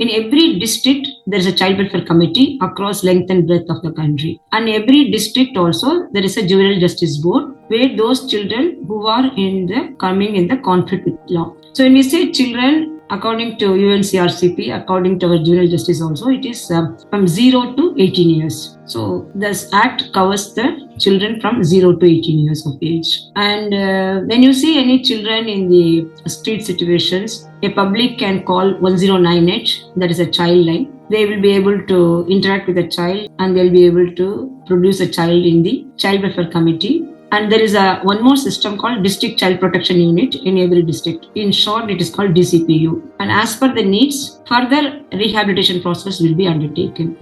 In every district, there is a child welfare committee across length and breadth of the country. And every district also, there is a juvenile justice board where those children who are coming in the conflict with law. So when we say children, according to UNCRCP, according to our juvenile justice also, it is from 0 to 18 years. So this act covers the children from 0 to 18 years of age. And when you see any children in the street situations, a public can call 1098, that is a child line. They will be able to interact with the child and they'll be able to produce a child in the child welfare committee. And there is one more system called District Child Protection Unit in every district. In short, it is called DCPU. And as per the needs, further rehabilitation process will be undertaken.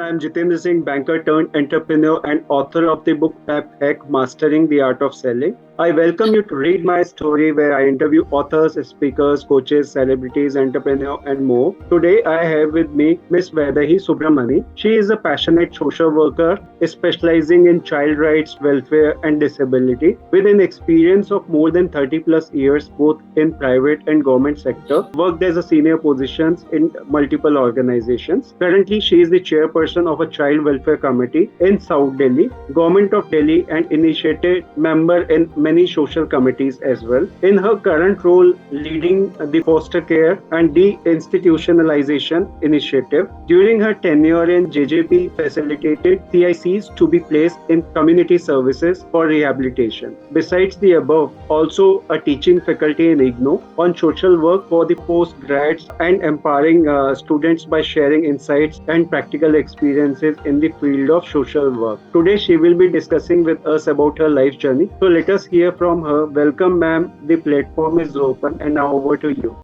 I'm Jitendra Singh, banker turned entrepreneur and author of the book Pep Hack Mastering the Art of Selling. I welcome you to read my story where I interview authors, speakers, coaches, celebrities, entrepreneurs, and more. Today I have with me Miss Vaidehi Subramani. She is a passionate social worker specializing in child rights, welfare, and disability with an experience of more than 30 plus years both in private and government sector. Worked as a senior positions in multiple organizations. Currently, she is the chairperson of a child welfare committee in South Delhi, Government of Delhi, and initiated member in many social committees as well. In her current role, leading the foster care and de-institutionalization initiative. During her tenure in JJP, facilitated CICs to be placed in community services for rehabilitation. Besides the above, also a teaching faculty in IGNOU on social work for the postgrads and empowering students by sharing insights and practical experiences in the field of social work. Today she will be discussing with us about her life journey. So let us hear from her. Welcome, ma'am. The platform is open and now over to you.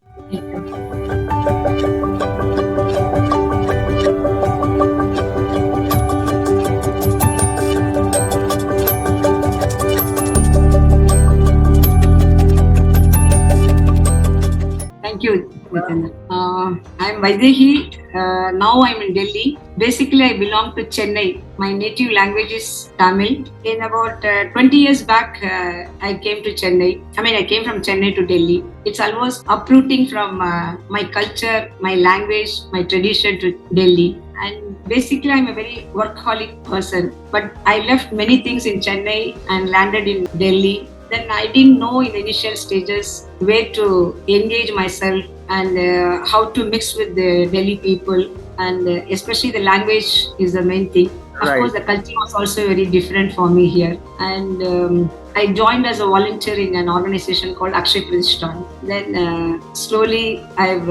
Thank you, Jitendra. I'm Vaidehi. Now I'm in Delhi. Basically, I belong to Chennai. My native language is Tamil. In about 20 years back, I came to Chennai. I came from Chennai to Delhi. It's almost uprooting from my culture, my language, my tradition to Delhi. And basically, I'm a very workaholic person. But I left many things in Chennai and landed in Delhi. Then I didn't know in the initial stages where to engage myself and how to mix with the Delhi people, and especially the language is the main thing. Of course, the culture was also very different for me here. And I joined as a volunteer in an organization called Akshay Pratishthan. Then slowly I've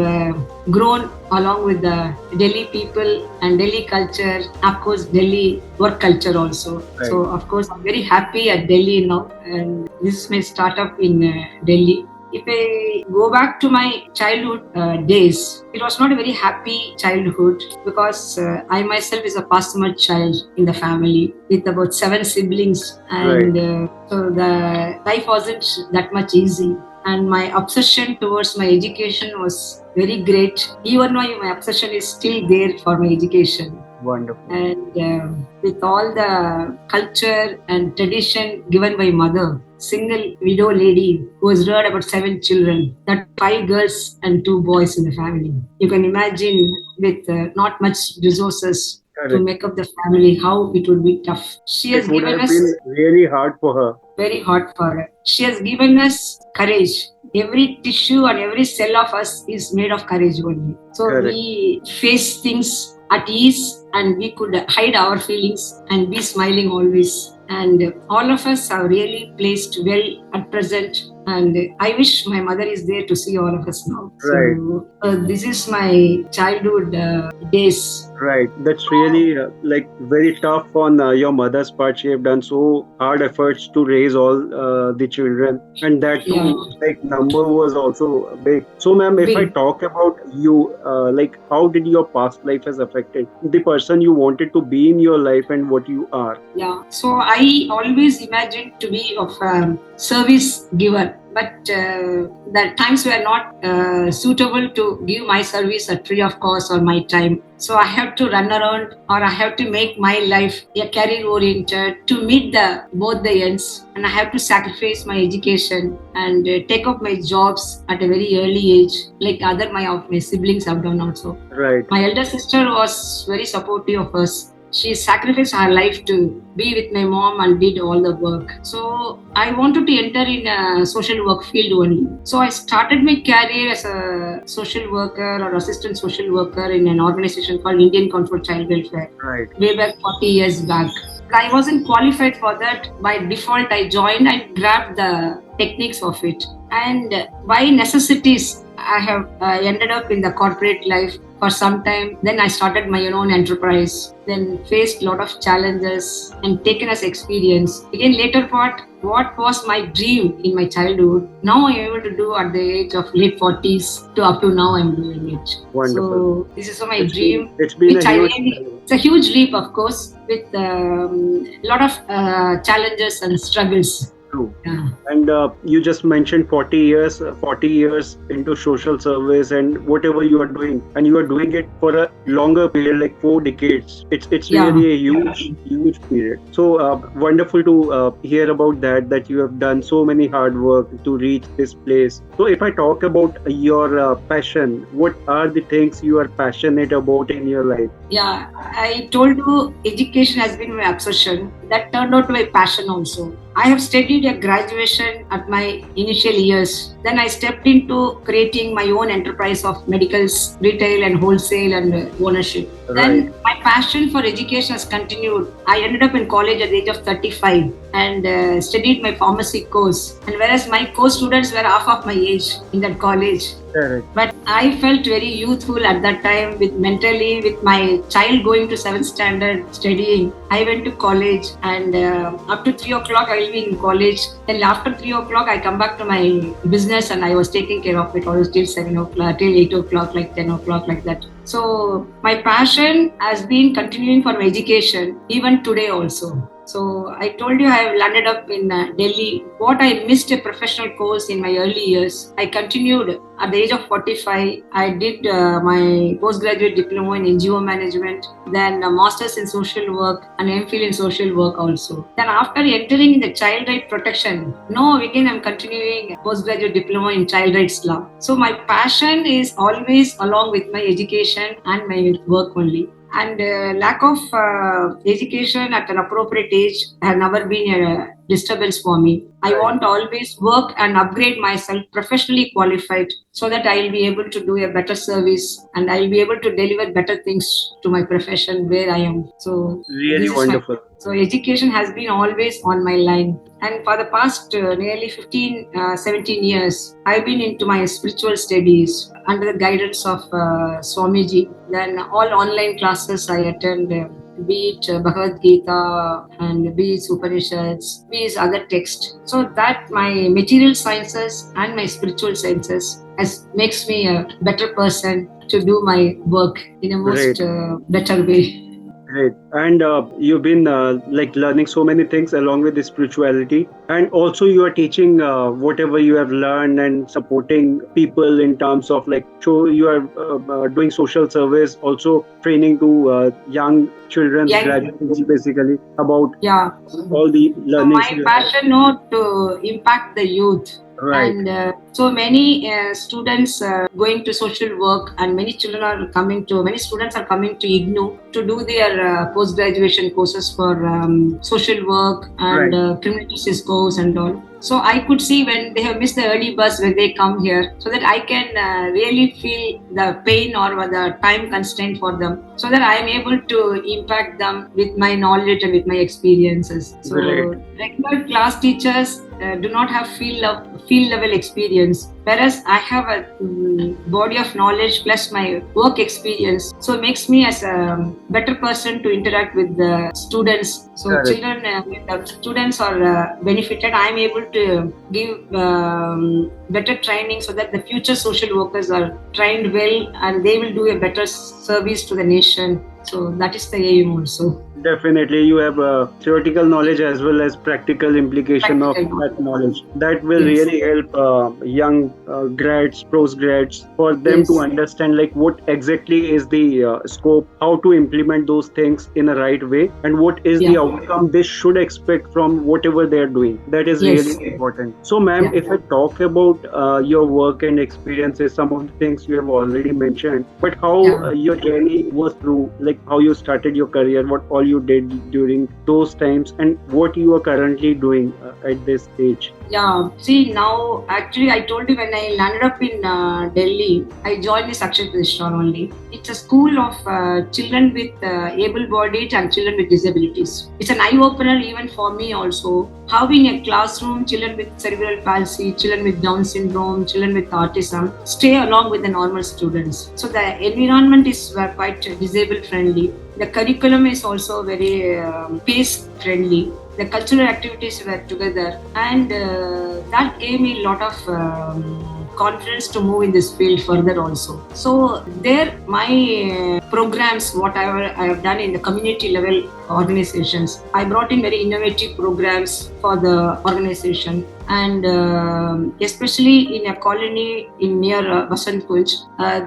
grown along with the Delhi people and Delhi culture, of course Delhi work culture also. Right. So of course I'm very happy at Delhi now, and this is my startup in Delhi. If I go back to my childhood days, it was not a very happy childhood because I myself is a pastorate child in the family with about 7 siblings, and so the life wasn't that much easy. And my obsession towards my education was very great. Even now, my obsession is still there for my education. Wonderful. And with all the culture and tradition given by mother, single widow lady who has reared about 7 children, that 5 girls and 2 boys in the family. You can imagine with not much resources to make up the family, how it would be tough. She has given us been really hard for her. Very hard for her. She has given us courage. Every tissue and every cell of us is made of courage only. So we face things at ease and we could hide our feelings and be smiling always. And all of us are really placed well at present. And I wish my mother is there to see all of us now. Right. So this is my childhood days. Right. That's really very tough on your mother's part. She have done so hard efforts to raise all the children, and that too, number was also big. So, ma'am, if I talk about you, how did your past life has affected the person you wanted to be in your life and what you are? Yeah. So I always imagined to be of service giver. but the times were not suitable to give my service at free of cost or my time. So I have to run around, or I have to make my life a career oriented to meet the both the ends, and I have to sacrifice my education and take up my jobs at a very early age, like other my siblings have done also. Right. My elder sister was very supportive of us. She sacrificed her life to be with my mom and did all the work. So I wanted to enter in a social work field only. So I started my career as a social worker or assistant social worker in an organization called Indian Council for Child Welfare. Right. Way back 40 years back. I wasn't qualified for that. By default, I joined and grabbed the techniques of it. And by necessities, I have ended up in the corporate life for some time. Then I started my own enterprise. Then faced a lot of challenges and taken as experience. Again, later part, what was my dream in my childhood, now I'm able to do at the age of late 40s to up to now I'm doing it. Wonderful. So this is my It's dream. been Which a I huge really, it's a huge leap, of course, with a lot of challenges and struggles. true. Yeah. And you just mentioned 40 years, 40 years into social service and whatever you are doing, and you are doing it for a longer period, like 4 decades. It's Yeah. really a huge period. So wonderful to hear about that you have done so many hard work to reach this place. So if I talk about your passion, what are the things you are passionate about in your life? Yeah, I told you education has been my obsession. That turned out to my passion also. I have studied a graduation at my initial years. Then I stepped into creating my own enterprise of medicals, retail and wholesale and ownership. Right. Then my passion for education has continued. I ended up in college at the age of 35 and studied my pharmacy course. And whereas my co-students were half of my age in that college. Correct. But I felt very youthful at that time with mentally, with my child going to 7th standard studying. I went to college and up to 3 o'clock I will be in college. Then after 3 o'clock I come back to my business and I was taking care of it always till 7 o'clock, till 8 o'clock, like 10 o'clock, like that. So my passion has been continuing for my education even today also. So I told you I have landed up in Delhi. What I missed a professional course in my early years, I continued at the age of 45. I did my postgraduate diploma in NGO management, then a master's in social work and MPhil in social work also. Then after entering in the child right protection, now again I'm continuing postgraduate diploma in child rights law. So my passion is always along with my education and my work only. And lack of education at an appropriate age has never been a disturbance for me. I want to always work and upgrade myself professionally qualified so that I will be able to do a better service and I will be able to deliver better things to my profession where I am. So Really this is wonderful. so education has been always on my line. And for the past nearly 15, 17 years, I've been into my spiritual studies under the guidance of Swamiji. Then all online classes I attend, be it Bhagavad Gita and be it Upanishads, be it other texts. So that my material sciences and my spiritual sciences makes me a better person to do my work in a most better way. Great. And you've been like learning so many things along with the spirituality, and also you are teaching whatever you have learned and supporting people in terms of like, so you are doing social service, also training to young children, graduates basically about all the learnings. So my passion now to impact the youth. Right. And so many students going to social work, and many students are coming to IGNOU to do their post-graduation courses for social work and criminal justice course and all. So I could see when they have missed the early bus when they come here, so that I can really feel the pain or the time constraint for them, so that I am able to impact them with my knowledge and with my experiences. So regular class teachers do not have field level experience, whereas I have a body of knowledge plus my work experience, so it makes me as a better person to interact with the students. So children, the students are benefited. I am able to give better training so that the future social workers are trained well and they will do a better service to the nation. So that is the aim also. Definitely, you have theoretical knowledge as well as practical implication of Practical that knowledge. knowledge. That will Yes. really help young grads, postgrads, for them to Yes. understand like what exactly is the scope, how to implement those things in a right way, and what is the Yeah. outcome they should expect from whatever they are doing. That is really Yes. important. So, ma'am, Yeah. if I talk about your work and experiences, some of the things you have already mentioned, but how Yeah. your journey was through, like how you started your career, what all you did during those times, and what you are currently doing at this stage. Yeah, see now, actually, I told you when I landed up in Delhi, I joined the Sakshat Prishran only. It's a school of children with able-bodied and children with disabilities. It's an eye-opener even for me also. How in a classroom, children with cerebral palsy, children with Down syndrome, children with autism stay along with the normal students. So the environment is quite disabled friendly. The curriculum is also very pace friendly. The cultural activities were together, and that gave me a lot of confidence to move in this field further also. So there, my programs, whatever I have done in the community level organizations, I brought in very innovative programs for the organization. And especially in a colony in near Basant Kunj,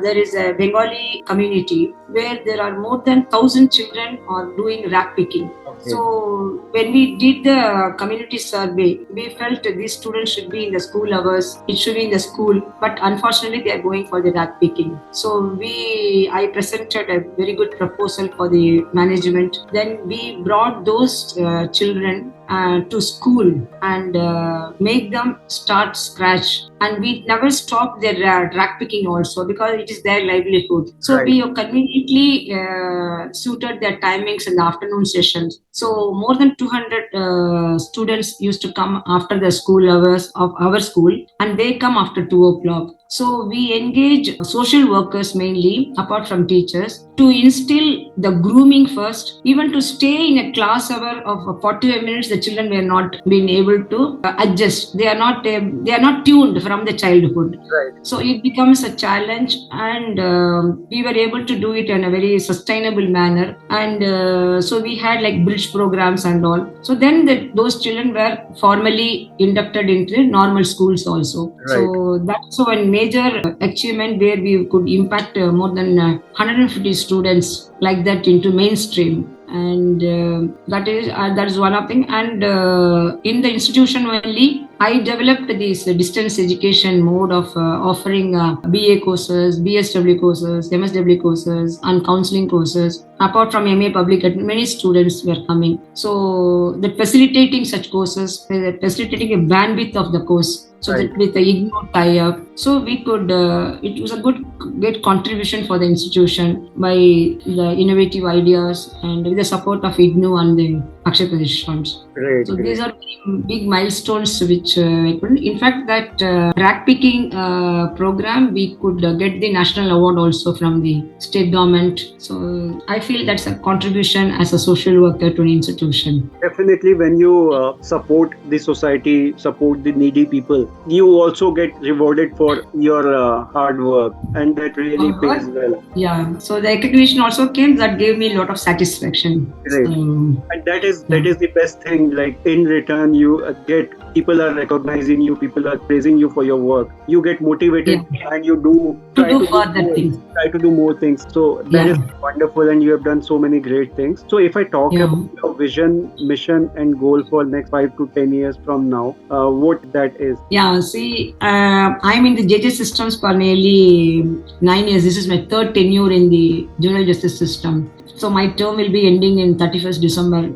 there is a Bengali community where there are more than 1,000 children are doing rack picking. Okay. So when we did the community survey, we felt these students should be in the school hours. It should be in the school, but unfortunately they are going for the rack picking. So I presented a very good proposal for the management. Then we brought those children to school and make them start scratch. And we never stopped their rack picking also because it is their livelihood. So Right. we conveniently suited their timings in the afternoon sessions. So more than 200 students used to come after the school hours of our school, and they come after 2 o'clock. So we engage social workers mainly, apart from teachers, to instill the grooming first. Even to stay in a class hour of 45 minutes, the children were not being able to adjust. They are not tuned from the childhood. Right. So it becomes a challenge, and we were able to do it in a very sustainable manner. And so we had like bridge programs and all. So then those children were formally inducted into normal schools also. Right. So that's one major achievement where we could impact more than 150 students like that into mainstream. And that is one of thing. And in the institution only, I developed this distance education mode of offering BA courses, BSW courses, MSW courses, and counseling courses. Apart from MA Public Ed, many students were coming. So that facilitating such courses, facilitating a bandwidth of the course. So Right. that with the IGNOU tie-up, so we could. It was a great contribution for the institution by the innovative ideas and with the support of IGNOU and the Akshay Pradesh funds. Great. So Great. these are big milestones which I couldn't. In fact, that rack picking program, we could get the national award also from the state government. So I feel that's a contribution as a social worker to an institution. Definitely, when you support the society, support the needy people, you also get rewarded for your hard work, and that really pays well. Yeah. So the recognition also came that gave me a lot of satisfaction. Great. So, And that is the best thing. Like in return, you get people are recognizing you, people are praising you for your work. You get motivated, and you try to do further more, things. try to do more things. So that is wonderful, and you have done so many great things. So if I talk about your vision, mission, and goal for next 5 to 10 years from now, what that is? Yeah, see, I'm in the JJ systems for nearly 9 years. This is my third tenure in the juvenile justice system. So my term will be ending in 31st December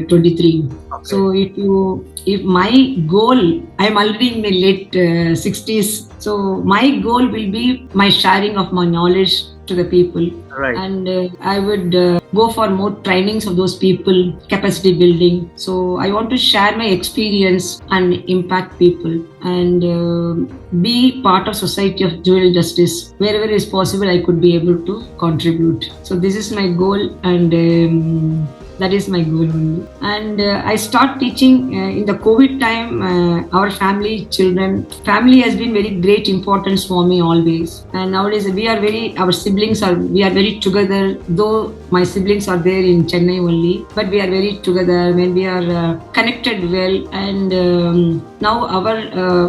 23. Okay. So if my goal, I'm already in the late 60s. So my goal will be my sharing of my knowledge to the people. Right. And I would go for more trainings of those people, capacity building. So I want to share my experience and impact people and be part of society of juvenile justice. Wherever is possible, I could be able to contribute. So this is my goal, and That is my goal only. And I start teaching in the COVID time. Our family has been very great importance for me always. And nowadays we are very together. Though my siblings are there in Chennai only, but we are very together when we are connected well. And now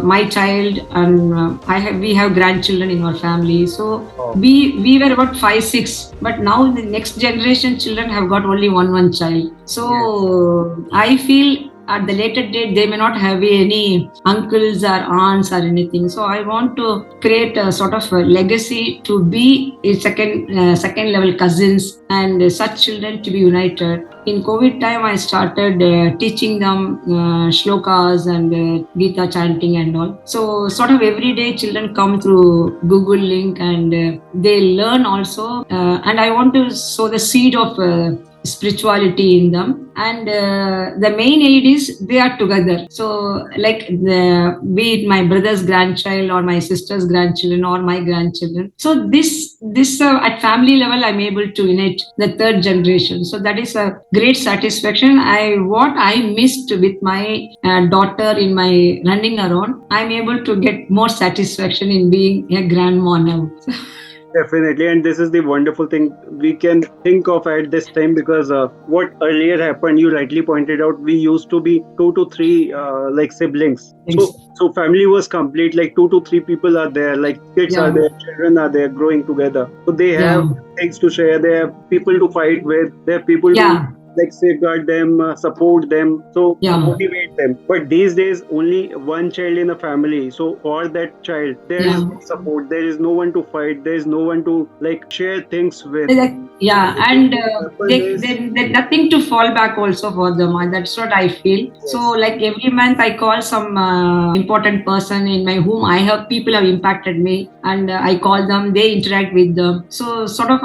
my child and we have grandchildren in our family. So we were about 5-6, but now the next generation children have got only one child. So I feel at the later date they may not have any uncles or aunts or anything. So I want to create a sort of a legacy to be a second level cousins and such children to be united. In COVID time, I started teaching them shlokas and Gita chanting and all. So sort of every day children come through Google link and they learn also. And I want to sow the seed of spirituality in them. And the main aid is they are together. So like be it my brother's grandchild or my sister's grandchildren or my grandchildren. So this at family level, I'm able to unite the third generation. So that is a great satisfaction. What I missed with my daughter in my running around, I'm able to get more satisfaction in being a grandma now. Definitely, and this is the wonderful thing we can think of at this time, because what earlier happened, you rightly pointed out, we used to be 2 to 3 like siblings. So family was complete, like 2 to 3 people are there, like kids are there, children are there growing together. So they have things to share, they have people to fight with, they have people to like safeguard them, support them, so motivate them. But these days, only one child in a family. So for that child, there is no support. There is no one to fight. There is no one to like share things with. And there's nothing to fall back also for them. That's what I feel. So like every month I call some important person in my home. I have people have impacted me, and I call them. They interact with them. So sort of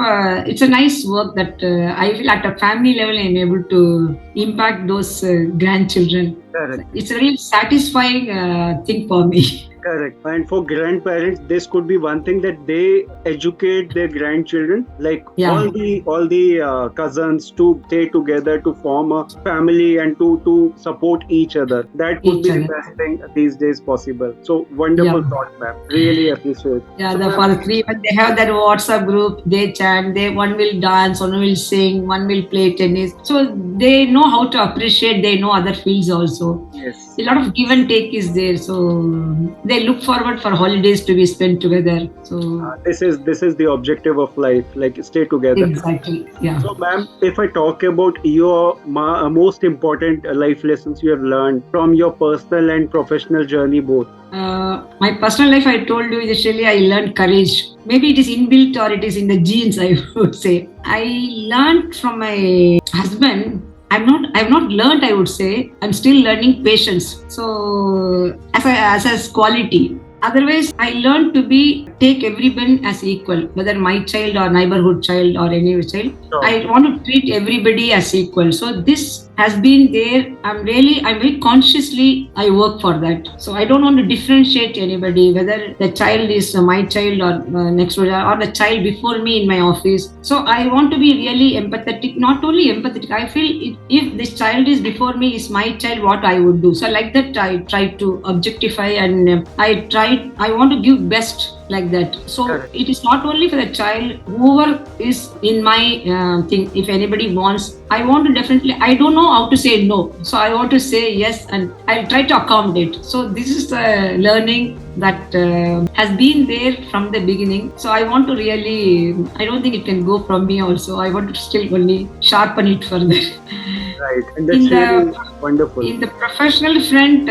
it's a nice work that I feel at a family level I'm able to impact those grandchildren. Correct. It's a really satisfying thing for me. Correct. And for grandparents, this could be one thing, that they educate their grandchildren, like all the cousins, to stay together, to form a family, and to support each other. That could be the best thing these days possible. So wonderful thought, ma'am. Really appreciate. For the 3 months they have that WhatsApp group. They chant. One will dance, one will sing, one will play tennis. So they know how to appreciate. They know other fields also. Yes. A lot of give and take is there. So they look forward for holidays to be spent together. So this is the objective of life, like stay together. Exactly. Yeah. So ma'am, if I talk about your most important life lessons you have learned from your personal and professional journey both. My personal life, I told you initially, I learned courage. Maybe it is inbuilt or it is in the genes, I would say. I learned from my husband. I've not learned, I would say. I'm still learning patience. So as a quality. Otherwise, I learned to take everyone as equal, whether my child or neighborhood child or any child. I want to treat everybody as equal. So this has been there. I'm very consciously, I work for that. So I don't want to differentiate anybody, whether the child is my child or next door or the child before me in my office. So I want to be really empathetic, not only empathetic. I feel if this child is before me is my child, what I would do. So like that, I try to objectify, and I want to give best like that. So it is not only for the child, whoever is in my thing. If anybody wants, I want to definitely, I don't know how to say no. So I want to say yes, and I'll try to accommodate. So this is the learning that has been there from the beginning. So I want to really, I don't think it can go from me also. I want to still only sharpen it further. Right, and that's really wonderful. In the professional front,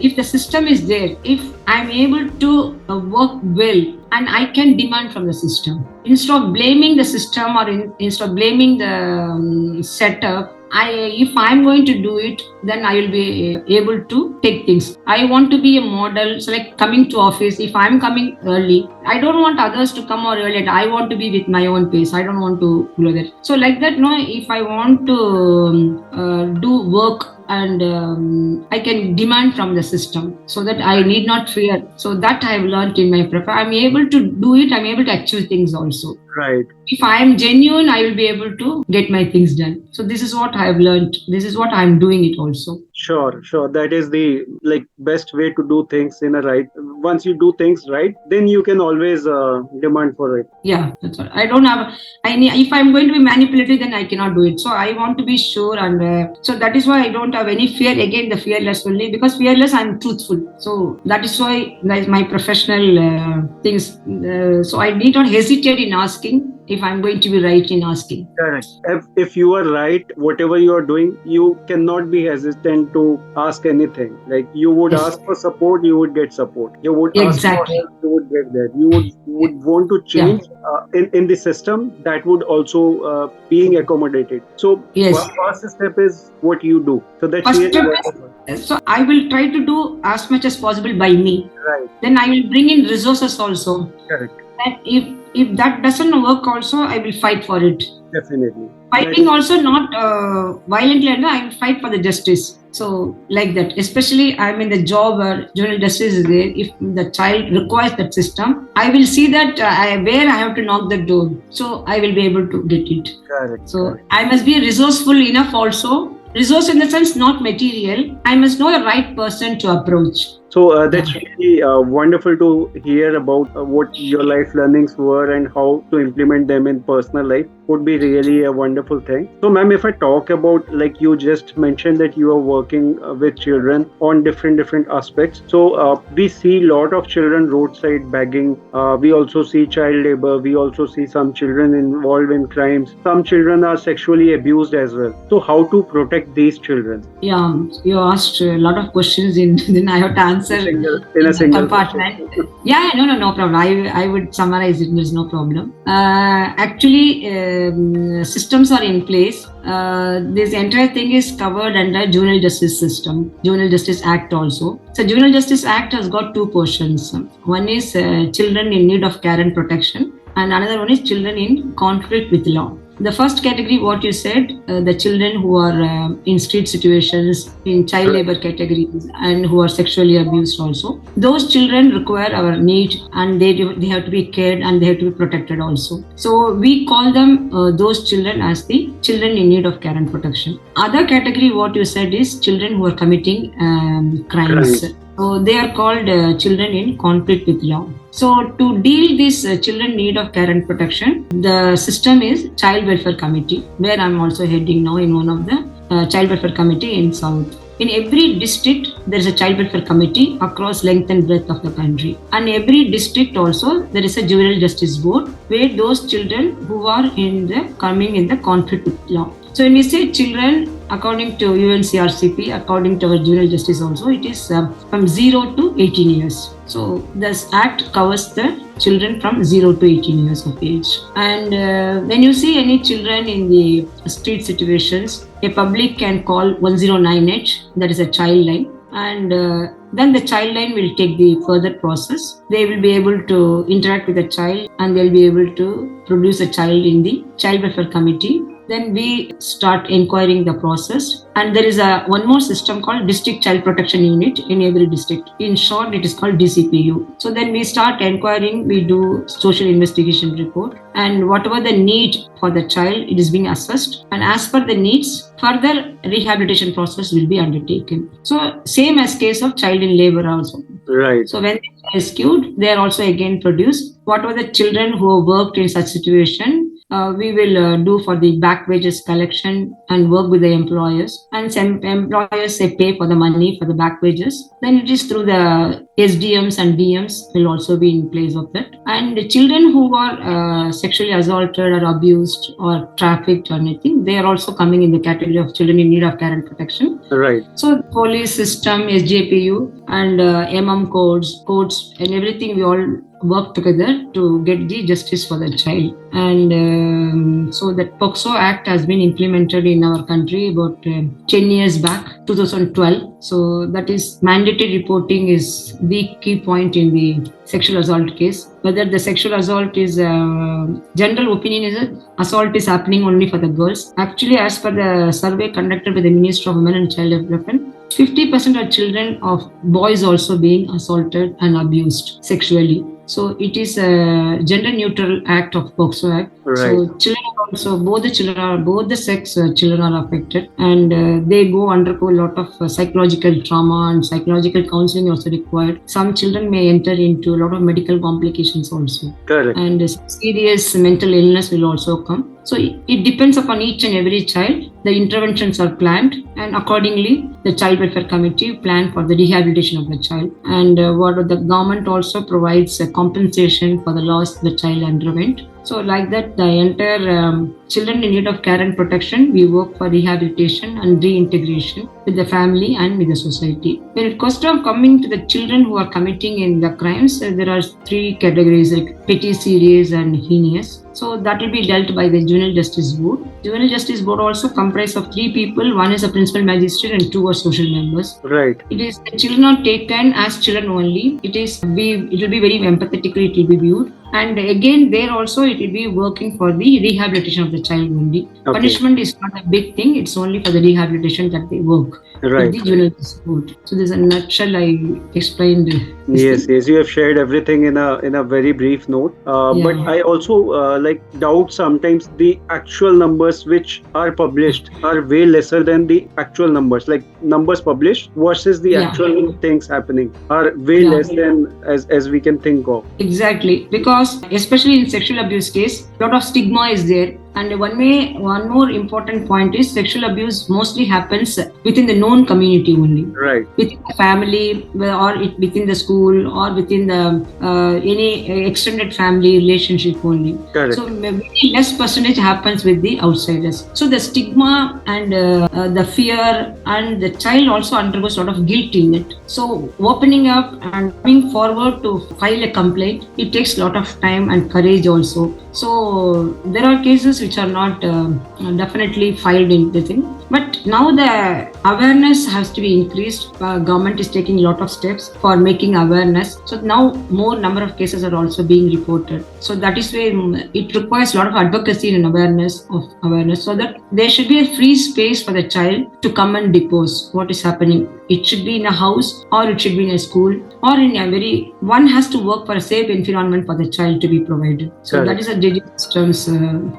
if the system is there, if I'm able to work well, and I can demand from the system, instead of blaming the system or instead of blaming the setup, if I'm going to do it, then I will be able to take things. I want to be a model. So like coming to office, if I'm coming early, I don't want others to come or early. I want to be with my own pace. I don't want to follow that. So like that, no, if I want to do work and I can demand from the system, so that I need not fear. So that I have learned in my prep. I'm able to do it. I'm able to achieve things also. Right. If I am genuine, I will be able to get my things done. So this is what I have learned. This is what I'm doing it also. Sure, sure. That is the like best way to do things in a right. Once you do things right, then you can always demand for it. Yeah, that's all. I don't have. I need. If I'm going to be manipulative, then I cannot do it. So I want to be sure, and so that is why I don't have any fear. Again, the fearless only, because fearless, I'm truthful. So that is why that is my professional things. So I need not hesitate in asking if I'm going to be right in asking. Correct. If you are right, whatever you are doing, you cannot be hesitant to ask anything. Like you would Yes, ask for support, you would get support. You would ask for exactly. help, you would get that. You would want to Yeah. change in the system that would also being accommodated. So Yes. first step is what you do. So that's First really step wonderful. is, so I will try to do as much as possible by me. Right. Then I will bring in resources also. Correct. And if that doesn't work also, I will fight for it. Definitely. That Fighting is also not violently, and I will fight for the justice. So like that, especially I'm in the job where juvenile justice is there. If the child requires that system, I will see that where I have to knock the door. So I will be able to get it. correct. So Correct. I must be resourceful enough also. Resource in the sense not material. I must know the right person to approach. So Yeah. that's really wonderful to hear about what your life learnings were and how to implement them in personal life. Would be really a wonderful thing. So, ma'am, if I talk about like you just mentioned that you are working with children on different aspects. So we see a lot of children roadside begging. We also see child labor. We also see some children involved in crimes. Some children are sexually abused as well. So, how to protect these children? Yeah, you asked a lot of questions in then I have to answer In a in a single question. compartment. Yeah, no problem. I would summarize it. There's no problem. Actually, systems are in place. This entire thing is covered under Juvenile Justice System, Juvenile Justice Act also. So, Juvenile Justice Act has got two portions. One is children in need of care and protection, and another one is children in conflict with law. The first category, what you said, the children who are in street situations, in child labor categories, and who are sexually abused also. Those children require our need, and they have to be cared and they have to be protected also. So we call them those children as the children in need of care and protection. Other category, what you said, is children who are committing crimes. Right. So they are called children in conflict with law. So to deal this children need of care and protection, the system is Child Welfare Committee, where I'm also heading now in one of the Child Welfare Committee in South. In every district, there is a Child Welfare Committee across length and breadth of the country. And every district also, there is a Juvenile Justice Board, where those children who are coming in the conflict with law. So when we say children, according to UNCRCP, according to our juvenile justice also, it is from 0 to 18 years. So this act covers the children from 0 to 18 years of age. And when you see any children in the street situations, a public can call 1098, that is a child line. And then the child line will take the further process. They will be able to interact with the child, and they'll be able to produce a child in the Child Welfare Committee. Then we start inquiring the process, and there is one more system called District Child Protection Unit in every district. In short, it is called DCPU. So then we start inquiring, we do social investigation report, and whatever the need for the child, it is being assessed, and as per the needs, further rehabilitation process will be undertaken. So same as case of child in labor also. Right. So when they are rescued, they are also again produced. Whatever the children who worked in such situation, we will do for the back wages collection and work with the employers. And some employers say pay for the money for the back wages. Then it is through the SDMs and DMs will also be in place of that. And the children who are sexually assaulted or abused or trafficked or anything, they are also coming in the category of children in need of care and protection. Right. So police system, SJPU, and courts, and everything, we all work together to get the justice for the child. And so that POCSO Act has been implemented in our country about 10 years back, 2012. So that is mandatory reporting is the key point in the sexual assault case. Whether the sexual assault is general opinion is that assault is happening only for the girls. Actually, as per the survey conducted by the Ministry of Women and Child Development, 50% of children of boys also being assaulted and abused sexually. So it is a gender neutral act of POCSO Act. Right. So children are also, both the sex children are affected, and they undergo a lot of psychological trauma, and psychological counseling also required. Some children may enter into a lot of medical complications also. Correct. And serious mental illness will also come. So it depends upon each and every child. The interventions are planned, and accordingly, the Child Welfare Committee plan for the rehabilitation of the child. And what the government also provides a compensation for the loss the child underwent. So like that, the entire children in need of care and protection, we work for rehabilitation and reintegration with the family and with the society. When it comes to coming to the children who are committing in the crimes, there are three categories like petty, serious, and heinous. So that will be dealt by the Juvenile Justice Board. Juvenile Justice Board also comprises of 3 people. One is a principal magistrate and 2 are social members. Right. It is the children are taken as children only. It will be very empathetically it will be viewed. And again, there also it will be working for the rehabilitation of the child only. Okay. Punishment is not a big thing. It's only for the rehabilitation that they work. Right. With the Juvenile Justice Board. So there's a nutshell I explained. Yes, you have shared everything in a very brief note. But I also doubt sometimes the actual numbers which are published are way lesser than the actual numbers. Like numbers published versus the actual things happening are way less than as we can think of. Exactly, because especially in sexual abuse case, a lot of stigma is there. And one more important point is sexual abuse mostly happens within the known community only. Right. Within the family, or within the school, or within the any extended family relationship only. Correct. So very less percentage happens with the outsiders. So the stigma and the fear, and the child also undergoes a lot of guilt in it. So opening up and coming forward to file a complaint, it takes a lot of time and courage also. So there are cases which are not definitely filed in the thing. But now the awareness has to be increased. Government is taking a lot of steps for making awareness. So now more number of cases are also being reported. So that is where it requires a lot of advocacy and awareness so that there should be a free space for the child to come and depose what is happening. It should be in a house, or it should be in a school, or in a one has to work for a safe environment for the child to be provided. So that is a judicial systems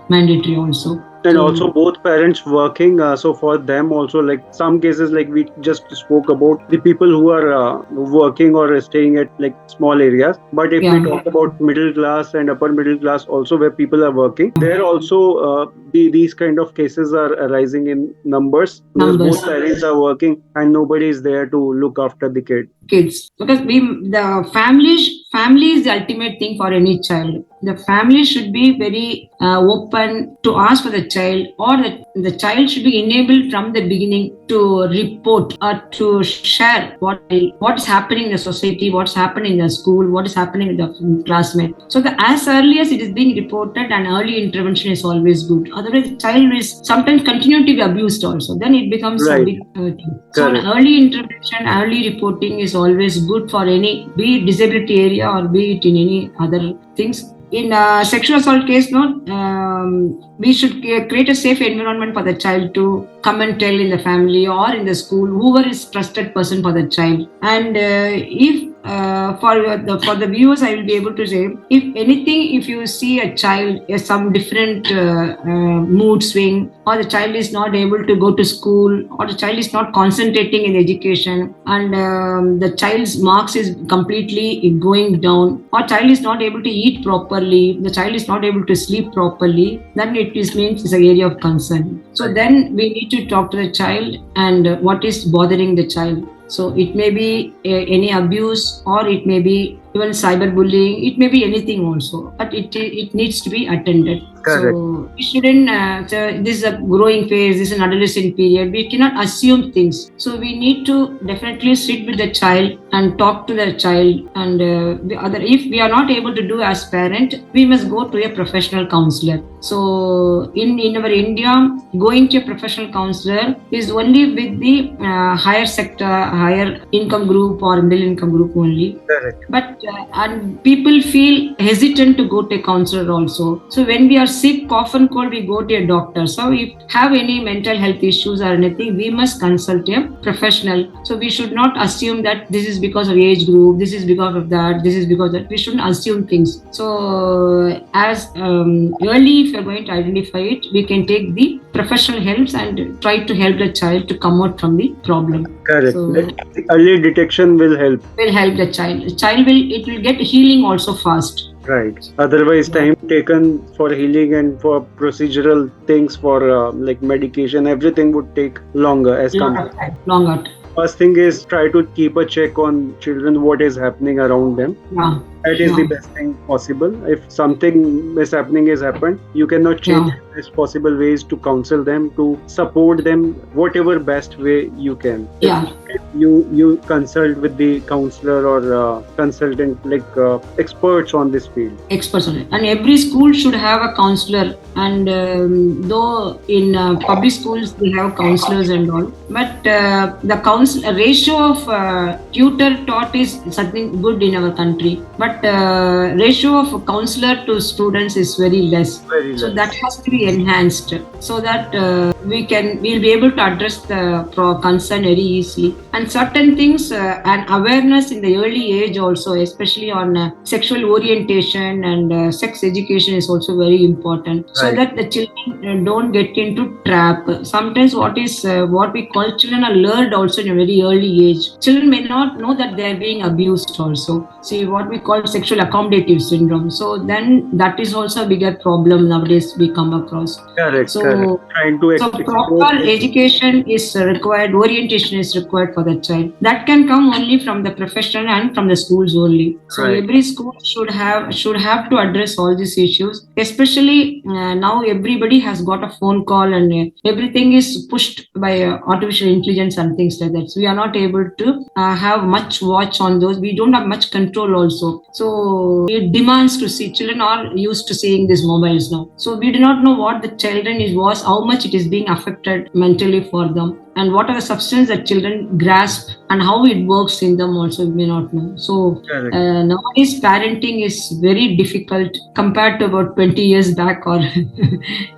mandatory also. And also both parents working, so for them also, like some cases like we just spoke about, the people who are working or staying at like small areas. But if we talk about middle class and upper middle class also, where people are working, there also these kind of cases are arising in numbers, because both parents are working and nobody is there to look after the kids. Because the family is the ultimate thing for any child. The family should be very open to ask for the child, or the child should be enabled from the beginning to report or to share what is happening in the society, what's happening in the school, what is happening with the classmate. So as early as it is being reported, and early intervention is always good. Otherwise, the child will sometimes continue to be abused also. Then it becomes a big thing. So early intervention, early reporting is always good for any, be it disability area or be it in any other things. In sexual assault case, we should create a safe environment for the child to come and tell in the family or in the school, whoever is trusted person for the child. And if for the viewers, I will be able to say, if anything, if you see a child some different mood swing, or the child is not able to go to school, or the child is not concentrating in education, and the child's marks is completely going down, or child is not able to eat properly, the child is not able to sleep properly, then it means it's an area of concern. So then we need to talk to the child and what is bothering the child. So it may be any abuse, or it may be even cyberbullying, it may be anything also, but it needs to be attended. Correct. So we shouldn't. This is a growing phase. This is an adolescent period. We cannot assume things. So we need to definitely sit with the child and talk to the child. And if we are not able to do as parent, we must go to a professional counselor. So in our India, going to a professional counselor is only with the higher sector, higher income group or middle income group only. Correct. But and people feel hesitant to go to a counselor also. So when we are sick, cough and cold, we go to a doctor. So if have any mental health issues or anything, we must consult a professional. So we should not assume that this is because of age group, this is because of that, this is because of that. We shouldn't assume things. So as early, if you're going to identify it, we can take the professional helps and try to help the child to come out from the problem. Correct. So The early detection will help. will help the child. The child will get healing also fast. Right. Otherwise, time taken for healing and for procedural things for like medication, everything would take longer as Lot compared. of time, longer. First thing is try to keep a check on children, what is happening around them. Yeah. That is the Yeah. best thing possible. If something mishappening has happened, you cannot change Yeah. the best possible ways to counsel them, to support them, whatever best way you can. Yeah. If you consult with the counselor or consultant, like experts on this field. Experts on it. And every school should have a counselor. And though in public schools they have counselors and all, but the ratio of tutor taught is something good in our country. But ratio of counselor to students is very less. Very So less. that has to be enhanced so that we'll be able to address the concern very easily. And certain things and awareness in the early age also, especially on sexual orientation and sex education is also very important. So Right. that the children don't get into trap. Sometimes what we call children are lured also in a very early age. Children may not know that they are being abused also. See what we call sexual accommodative syndrome. So then that is also a bigger problem nowadays we come across. Correct. So Correct. Trying to so explore proper this. education is required, orientation is required for the child. That can come only from the professional and from the schools only. So Right. every school should have to address all these issues. Especially now everybody has got a phone call and everything is pushed by artificial intelligence and things like that. So we are not able to have much watch on those. We don't have much control also. So it demands to see. Children are used to seeing these mobiles now. So we do not know what the children was, how much it is being affected mentally for them, and what are the substances that children grasp and how it works in them also we may not know. So Correct. nowadays parenting is very difficult compared to about 20 years back or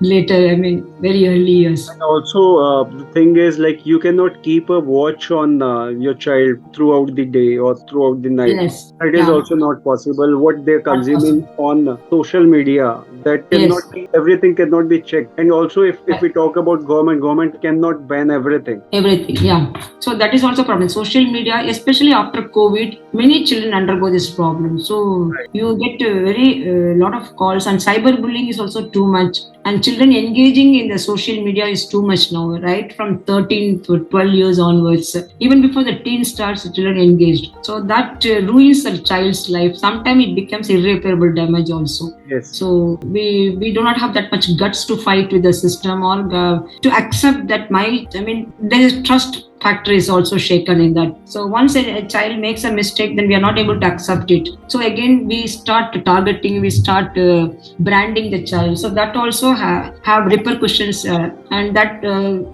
later. I mean, very early years. And also, the thing is, like, you cannot keep a watch on your child throughout the day or throughout the night. Yes. That is Yeah. also not possible. What they're Not consuming on social media, that Yes. cannot be, everything cannot be checked. And also, if we talk about government cannot ban everything. Everything, yeah. So that is also a problem. Social media, especially after COVID, many children undergo this problem. So you get a very lot of calls, and cyberbullying is also too much. And children engaging in the social media is too much now, right? From 13 to 12 years onwards. Even before the teen starts, the children engaged. So that ruins the child's life. Sometimes it becomes irreparable damage also. Yes. So we do not have that much guts to fight with the system or to accept that there is trust factor is also shaken in that. So once a child makes a mistake, then we are not able to accept it. So again, we start targeting, we start branding the child. So that also have repercussions and that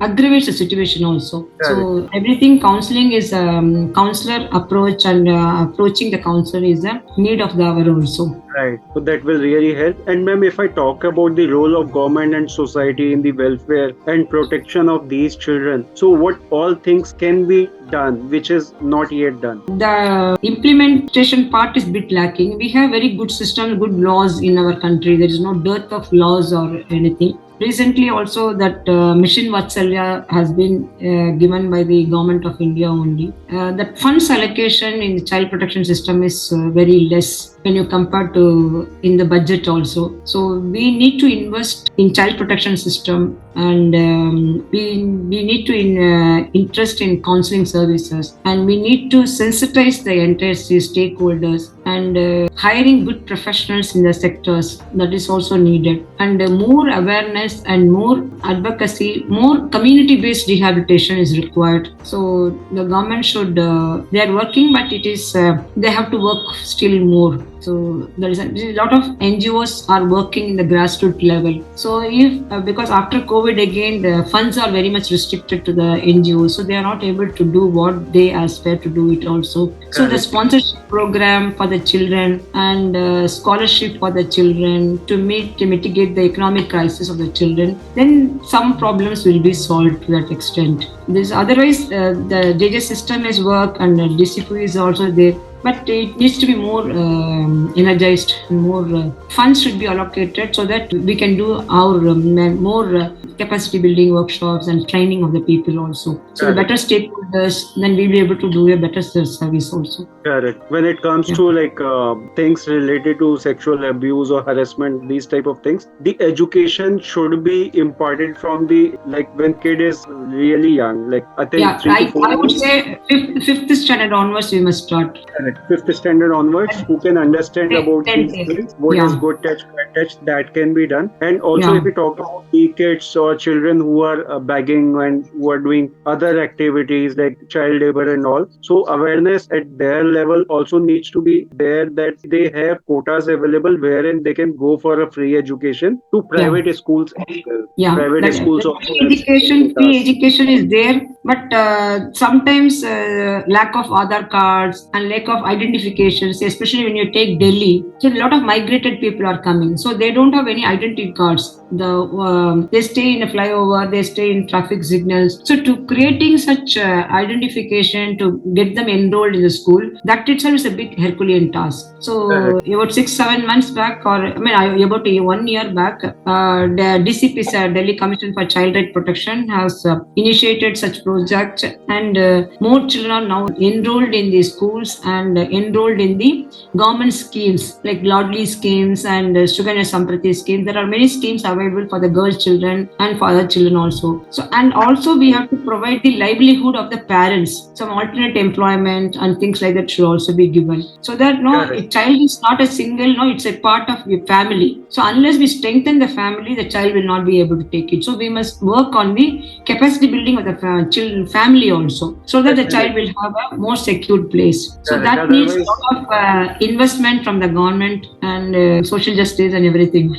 aggravates the situation also. So everything counseling is counselor approach, and approaching the counselor is a need of the hour also. Right. So that will really help. And ma'am, if I talk about the role of government and society in the welfare and protection of these children, so what all things can be done which is not yet done? The implementation part is a bit lacking. We have very good systems, good laws in our country. There is no dearth of laws or anything. Recently also that Mission Vatsalya has been given by the government of India only. That funds allocation in the child protection system is very less when you compare to in the budget also. So we need to invest in child protection system, and we need to interest in counseling services, and we need to sensitize the entire stakeholders, and hiring good professionals in the sectors, that is also needed, and more awareness and more advocacy, more community based rehabilitation is required. So the government should they are working, but it is they have to work still more. So there is a lot of NGOs are working in the grassroots level. So if because after COVID again the funds are very much restricted to the NGOs, so they are not able to do what they aspire to do it also. So the sponsorship program for the children, and scholarship for the children to mitigate the economic crisis of the children, then some problems will be solved to that extent. This otherwise the JJ system is work, and DCP is also there, but it needs to be more energized, and more funds should be allocated so that we can do our more capacity building workshops and training of the people also. So the better stakeholders, then we'll be able to do a better service also. Correct. When it comes to like things related to sexual abuse or harassment, these type of things, the education should be imparted from the like when kid is really young, like I think 3 to 4 I would say fifth standard onwards we must start. Correct. Fifth standard onwards, who can understand about these things, what is good touch, bad touch, that can be done. And also, if we talk about the kids or children who are begging and who are doing other activities like child labor and all, so awareness at their level also needs to be there, that they have quotas available wherein they can go for a free education to private schools as well. Private schools also free education is there, but sometimes lack of Aadhaar cards and lack of identifications, especially when you take Delhi. So a lot of migrated people are coming, so they don't have any identity cards. They stay in a flyover, they stay in traffic signals. So to creating such identification to get them enrolled in the school, that itself is a big Herculean task. So about 6-7 months back, or about 1 year back, the DCP, Delhi Commission for Child Right Protection, has initiated such project, and more children are now enrolled in the schools and enrolled in the government schemes like Lordly schemes and Suganya Sampriti schemes. There are many schemes available for the girl children and for other children also. So, and also we have to provide the livelihood of the parents, some alternate employment and things like that should also be given, so that a child is not a single, it's a part of the family. So unless we strengthen the family, the child will not be able to take it. So we must work on the capacity building of the children family also, so that the child will have a more secured place. So that needs a lot of investment from the government and social justice and everything.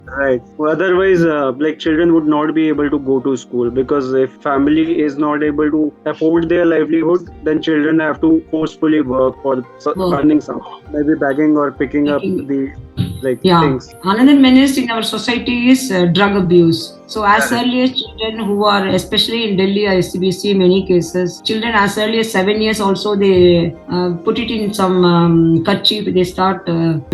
Right. Otherwise, like children would not be able to go to school, because if family is not able to afford their livelihood, then children have to forcefully work for earning something, maybe begging or picking up the things. Another menace in our society is drug abuse. So as early as children who are, especially in Delhi, we see many cases, children as early as 7 years also, they put it in some kerchief, they start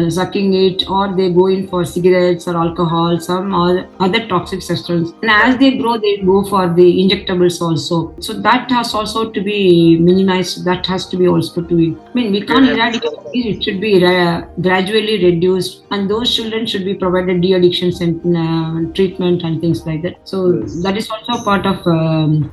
sucking it, or they go in for cigarettes or alcohol, some other toxic substance. And as they grow, they go for the injectables also. So that has also to be minimized. That has to be also to be, we can't eradicate it. It should be gradually reduced, and those children should be provided de-addiction treatment and things like that. So that is also part of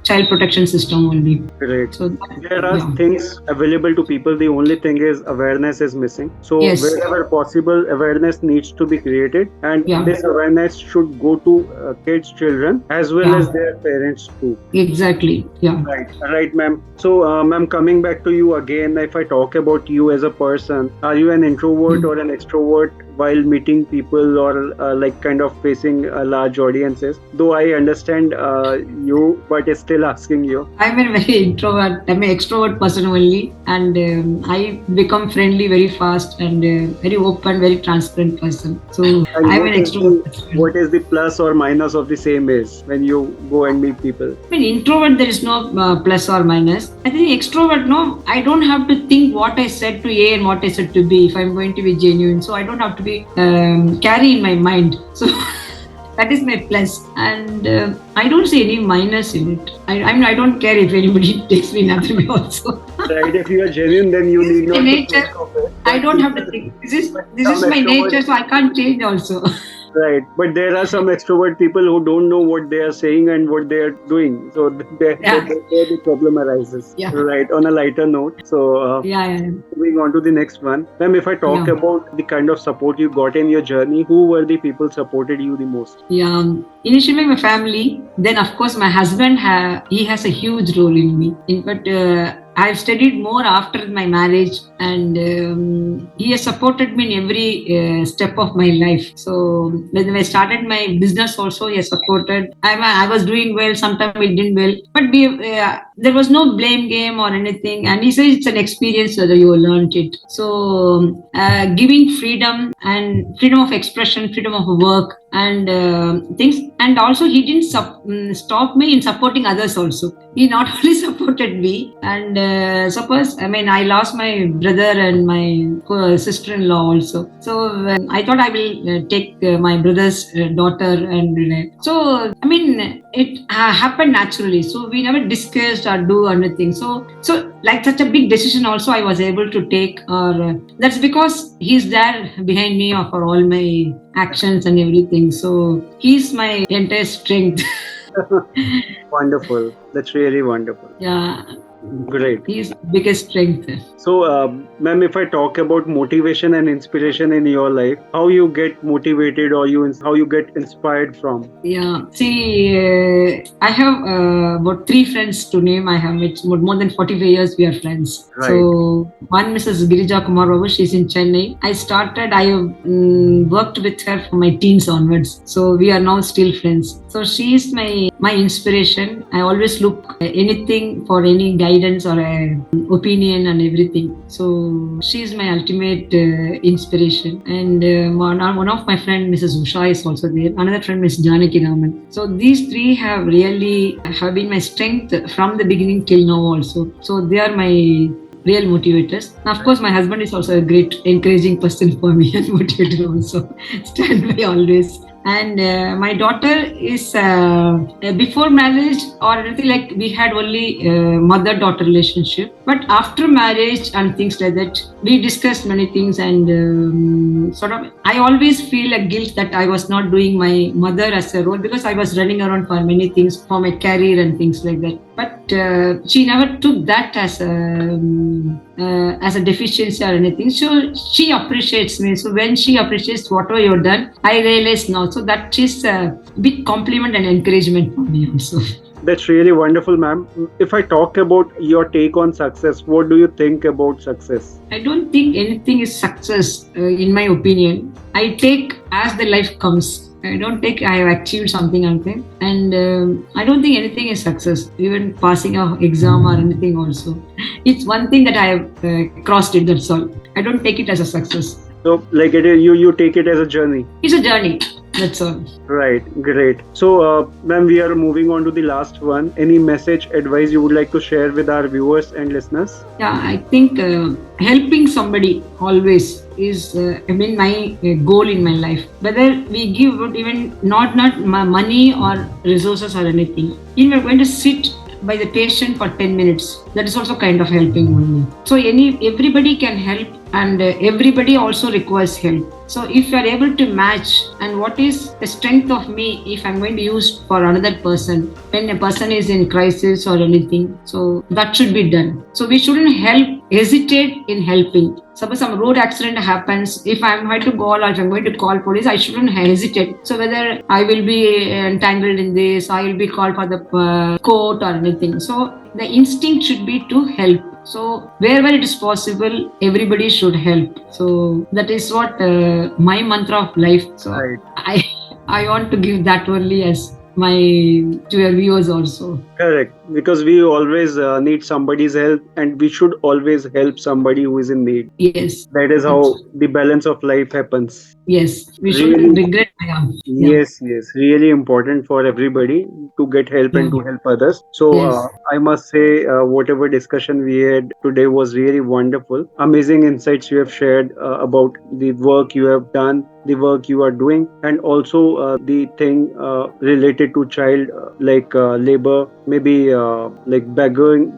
child protection system only. Great. So there are things available to people. The only thing is awareness is missing. So wherever possible, awareness needs to be created, and this awareness should go to kids, children, as well as their parents too. Exactly. Yeah. Right, ma'am. So, ma'am, coming back to you again, if I talk about you as a person, are you an introvert or an extrovert while meeting people, or like kind of facing large audiences? Though I understand you, but still asking you. I'm a very introvert. I'm an extrovert person only, and I become friendly very fast, and very open, very transparent person. So I'm an extrovert. What is the plus or minus of the same is when you go and meet people? Introvert, there is no plus or minus. I think extrovert, I don't have to think what I said to A and what I said to B if I'm going to be genuine. So I don't have to be carry in my mind. So that is my plus, and I don't see any minus in it. I mean, I don't care if anybody takes me another way also. Right. If you are genuine, then you This is need my not to nature. think of it. I But don't have to people, think. but This some is my extrovert, nature, so I can't change also. right? But there are some extrovert people who don't know what they are saying and what they are doing. So Yeah, there the problem arises. yeah, Right. On a lighter note. So yeah, yeah, moving on to the next one. Ma'am, if I talk yeah. about the kind of support you got in your journey, who were the people supported you the most? Yeah, initially my family. Then of course my husband. He has a huge role in me. But I've studied more after my marriage, and he has supported me in every step of my life. So when I started my business, also he has supported. I was doing well. Sometimes it didn't well, but there was no blame game or anything. And he said it's an experience whether you learned it. So giving freedom and freedom of expression, freedom of work, and things. And also he didn't stop me in supporting others also. He not only supported me, and suppose I mean I lost my brother and my sister-in-law also. So I thought I will take my brother's daughter, and so I mean it happened naturally. So we never discussed or do anything. So like such a big decision also I was able to take, or that's because he's there behind me for all my actions and everything. So he's my entire strength. Wonderful. That's really wonderful. Yeah, Great. he's biggest strength. So, ma'am, if I talk about motivation and inspiration in your life, how you get motivated or how you get inspired from? Yeah, see, I have about 3 friends to name. I have met more than 45 years. We are friends. Right. So one Mrs. Girija Kumar Babu, she's in Chennai. I have worked with her from my teens onwards. So we are now still friends. So she is my inspiration. I always look anything for any guidance or opinion and everything. So she is my ultimate inspiration. And one of my friend, Mrs. Usha, is also there. Another friend, Miss Janaki Raman. So these three have been my strength from the beginning till now also. So they are my real motivators. And of course, my husband is also a great encouraging person for me and motivator also. Stand by always. And my daughter is before marriage or anything, like we had only mother-daughter relationship. But after marriage and things like that, we discussed many things, and sort of I always feel a guilt that I was not doing my mother as a role, because I was running around for many things for my career and things like that. But she never took that as a deficiency or anything. So she appreciates me. So when she appreciates whatever you've done, I realize now. So that is a big compliment and encouragement for me also. That's really wonderful, ma'am. If I talk about your take on success, what do you think about success? I don't think anything is success, in my opinion. I take as the life comes. I don't take I have achieved something, and I don't think anything is success. Even passing an exam or anything also, it's one thing that I have crossed it. That's all. I don't take it as a success. So, like you take it as a journey. It's a journey. That's all. Right, great. So, ma'am, we are moving on to the last one. Any message, advice you would like to share with our viewers and listeners? Yeah, I think helping somebody always is my goal in my life. Whether we give even not my money or resources or anything, if we're going to sit by the patient for 10 minutes, that is also kind of helping only. So everybody can help, and everybody also requires help. So if you are able to match, and what is the strength of me if I'm going to use for another person when a person is in crisis or anything, so that should be done. So we shouldn't hesitate in helping. Suppose some road accident happens, if I'm going to call or if I'm going to call police, I shouldn't hesitate. So whether I will be entangled in this, I will be called for the court or anything. So the instinct should be to help. So wherever it is possible, everybody should help. So that is what my mantra of life. So Right. I want to give that only as my to your viewers also. Correct, because we always need somebody's help, and we should always help somebody who is in need. Yes, That is that's how the balance of life happens. yes. We shouldn't Really, regret. Yeah, yeah, yes, yes, really important for everybody to get help and yeah. to help others. So, Yes, I must say, whatever discussion we had today was really wonderful. Amazing insights you have shared about the work you have done, the work you are doing, and also the thing related to child like labor, maybe like begging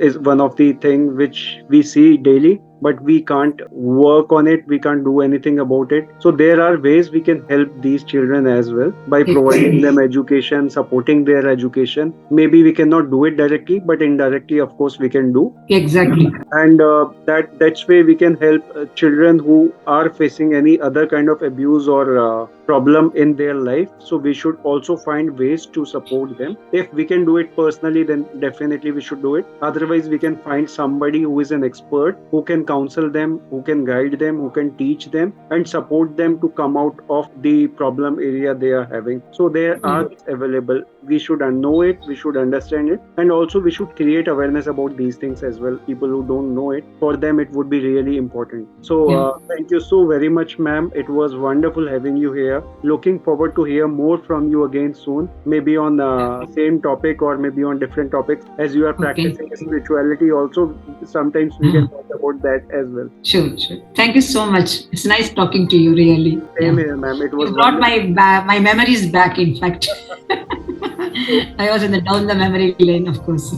is one of the thing which we see daily, but we can't work on it, we can't do anything about it. So there are ways we can help these children as well by providing them exactly, education, supporting their education. Maybe we cannot do it directly, but indirectly of course we can do. exactly. And that's way we can help children who are facing any other kind of abuse or problem in their life. So we should also find ways to support them. If we can do it personally, then definitely we should do it. Otherwise we can find somebody who is an expert, who can counsel them, who can guide them, who can teach them and support them to come out of the problem area they are having. So there are Yes, available. We should know it, we should understand it, and also we should create awareness about these things as well. People who don't know it, for them it would be really important. So yeah. thank you so very much, ma'am. It was wonderful having you here. Looking forward to hear more from you again soon, maybe on same topic or maybe on different topics. As you are Okay. practicing spirituality also, sometimes we can talk about that as well. Sure, sure. Thank you so much. It's nice talking to you, really. Same Yeah. here, ma'am. It was You brought wonderful. my memories back, in fact. I was in the down the memory lane, of course.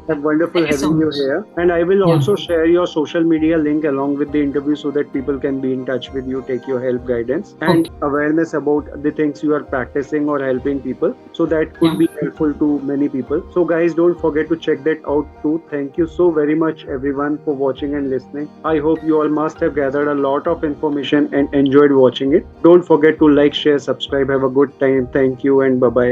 Yes, wonderful Thank you so having you much. here. And I will Yeah. also share your social media link along with the interview so that people can be in touch with you, take your help, guidance, and Okay. awareness about the things you are practicing or helping people. So that could Yeah. be helpful to many people. So, guys, don't forget to check that out too. Thank you so very much, everyone, for watching and listening. I hope you all must have gathered a lot of information and enjoyed watching it. Don't forget to like, share, subscribe. Have a good time. Thank you, and bye bye.